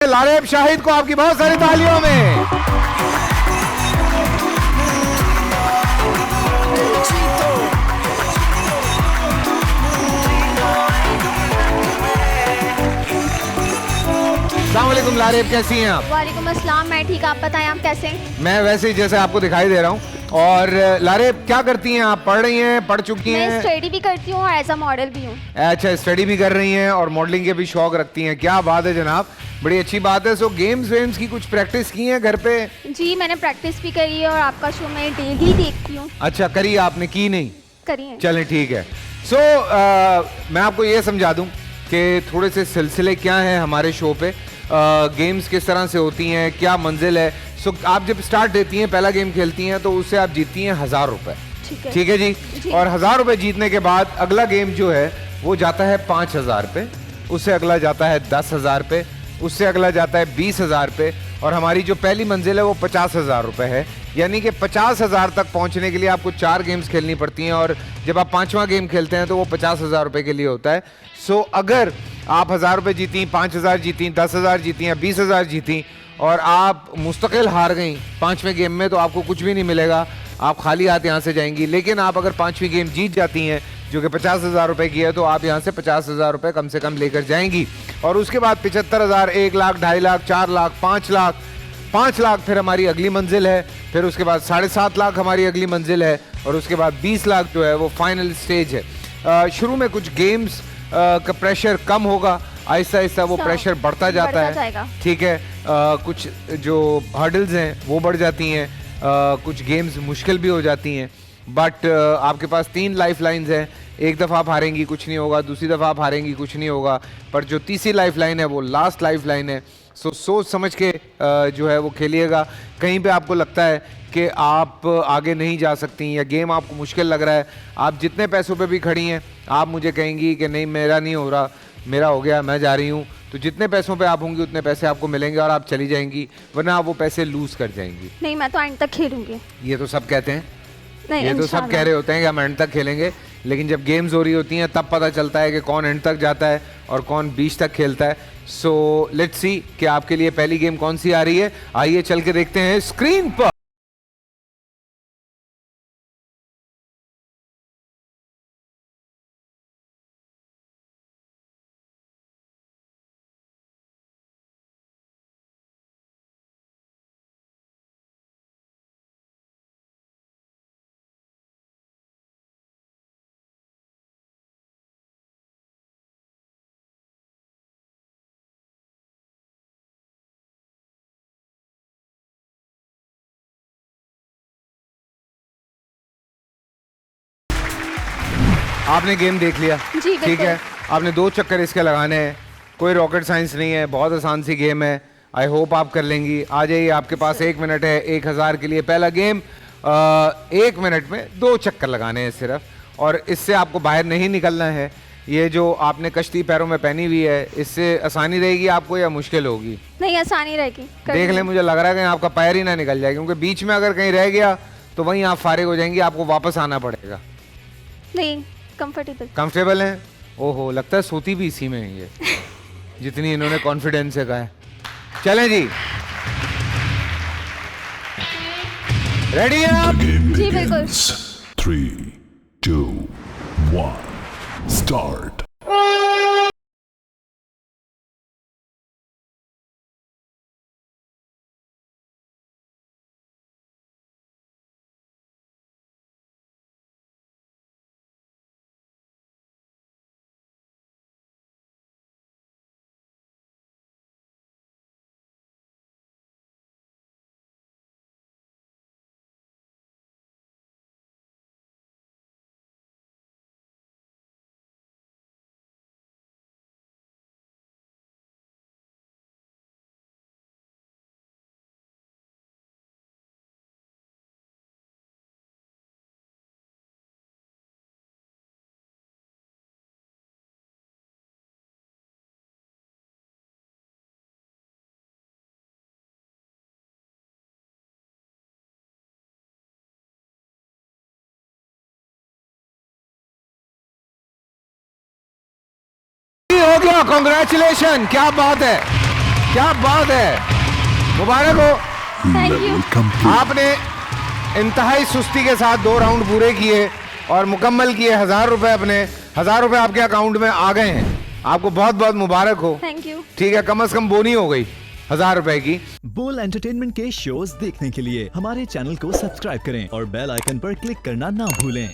लारेब शाहिद को आपकी बहुत सारी तालियों में। अस्सलाम वालेकुम लारेब, कैसी हैं आप? वालेकुम अस्सलाम, मैं ठीक, आप बताएं आप कैसे हैं? मैं वैसे ही जैसे आपको दिखाई दे रहा हूँ। और लारेब क्या करती हैं आप? पढ़ रही हैं, पढ़ चुकी हैं? मैं स्टडी भी करती हूँ और एज अ मॉडल भी हूँ। अच्छा, स्टडी भी कर रही हैं और मॉडलिंग के भी शौक रखती हैं। क्या बात है जनाब, बड़ी अच्छी बात है। सो गेम्स वेम्स की कुछ प्रैक्टिस की है घर पे? जी मैंने प्रैक्टिस भी करी है और आपका शो मैं डेली देखती हूँ। अच्छा, करी आपने, की नहीं? करी है। चलें ठीक है। सो मैं आपको ये समझा दूं कि थोड़े से सिलसिले क्या हैं हमारे शो पे, गेम्स किस तरह से होती हैं, क्या मंजिल है। सो आप जब स्टार्ट देती हैं, पहला गेम खेलती हैं तो उससे आप जीतती हैं 1000 रुपये। ठीक है जी? और 1000 रुपये जीतने के बाद अगला गेम जो है वो जाता है 5000 पे, उससे अगला जाता है 10,000 पे, उससे अगला जाता है 20,000 पे, और हमारी जो पहली मंजिल है वो 50,000 रुपये है। यानी कि 50,000 तक पहुंचने के लिए आपको 4 गेम्स खेलनी पड़ती हैं, और जब आप 5वां गेम खेलते हैं तो वो 50,000 रुपये के लिए होता है। सो अगर आप 1000 रुपये जीती, 5000 जीती, 10,000 जीती या 20,000 जीती और आप मुस्तकिल हार गई 5वें गेम में, तो आपको कुछ भी नहीं मिलेगा, आप खाली हाथ यहाँ से जाएंगी। लेकिन आप अगर 5वीं गेम जीत जाती हैं जो कि 50,000 रुपये की है, तो आप यहाँ से 50,000 रुपये कम से कम लेकर जाएंगी। और उसके बाद 75,000, 1 लाख, 2.5 लाख, 4 लाख, 5 लाख, 5 लाख फिर हमारी अगली मंजिल है। फिर उसके बाद 7.5 लाख हमारी अगली मंजिल है, और उसके बाद 20 लाख जो है वो फाइनल स्टेज है। शुरू में कुछ गेम्स का प्रेशर कम होगा, आहिस्ता आहिस्ता वो प्रेशर बढ़ता जाता है। ठीक है, कुछ जो हर्डल्स हैं वो बढ़ जाती हैं, कुछ गेम्स मुश्किल भी हो जाती हैं। बट आपके पास 3 लाइफ लाइन्स हैं। एक दफ़ा आप हारेंगी कुछ नहीं होगा, दूसरी दफ़ा आप हारेंगी कुछ नहीं होगा, पर जो तीसरी लाइफ लाइन है वो लास्ट लाइफ लाइन है। सो सोच समझ के जो है वो खेलिएगा। कहीं पे आपको लगता है कि आप आगे नहीं जा सकती या गेम आपको मुश्किल लग रहा है, आप जितने पैसों पे भी खड़ी हैं, आप मुझे कहेंगी कि नहीं मेरा नहीं हो रहा, मेरा हो गया, मैं जा रही हूँ, तो जितने पैसों पे आप होंगी उतने पैसे आपको मिलेंगे और आप चली जाएंगी, वरना आप वो पैसे लूज कर जाएंगी। नहीं, मैं तो एंड तक खेलूंगी। ये तो सब कहते हैं, नहीं, ये तो सब कह रहे होते हैं कि हम एंड तक खेलेंगे, लेकिन जब गेम्स हो रही होती हैं तब पता चलता है कि कौन एंड तक जाता है और कौन बीच तक खेलता है। सो लेट्स सी कि आपके लिए पहली गेम कौन सी आ रही है। आइए चल के देखते हैं स्क्रीन पर। आपने गेम देख लिया? जी ठीक है, आपने 2 चक्कर इसके लगाने हैं, कोई रॉकेट साइंस नहीं है, बहुत आसान सी गेम है। आई होप आप कर लेंगी। आ जाइए, आपके पास 1 मिनट है 1000 के लिए। पहला गेम 1 मिनट में 2 चक्कर लगाने हैं सिर्फ, और इससे आपको बाहर नहीं निकलना है। ये जो आपने कश्ती पैरों में पहनी हुई है, इससे आसानी रहेगी आपको या मुश्किल होगी? नहीं, आसानी रहेगी। देख लें, मुझे लग रहा है कि आपका पैर ही ना निकल जाए, क्योंकि बीच में अगर कहीं रह गया तो वहीं आप फारिग हो जाएंगी, आपको वापस आना पड़ेगा। नहीं, कंफर्टेबल हैं? ओहो, लगता है सोती भी इसी में है ये जितनी इन्होंने कॉन्फिडेंस से कहा है। चलें जी, रेडी हैं आप? जी बिल्कुल। 3, 2, 1, start. हो गया, कॉन्ग्रेचुलेशन, क्या बात है। क्या बात है, मुबारक हो। Thank you. Level complete. आपने इंतहाई सुस्ती के साथ 2 राउंड पूरे किए और मुकम्मल किए। 1000 रुपए अपने 1000 रुपए आपके अकाउंट में आ गए हैं। आपको बहुत बहुत मुबारक हो। Thank you. ठीक है, कम से कम बोनी हो गई 1000 रुपए की। बोल एंटरटेनमेंट के शोज देखने के लिए हमारे चैनल को सब्सक्राइब करें और बेल आइकन पर क्लिक करना ना भूलें।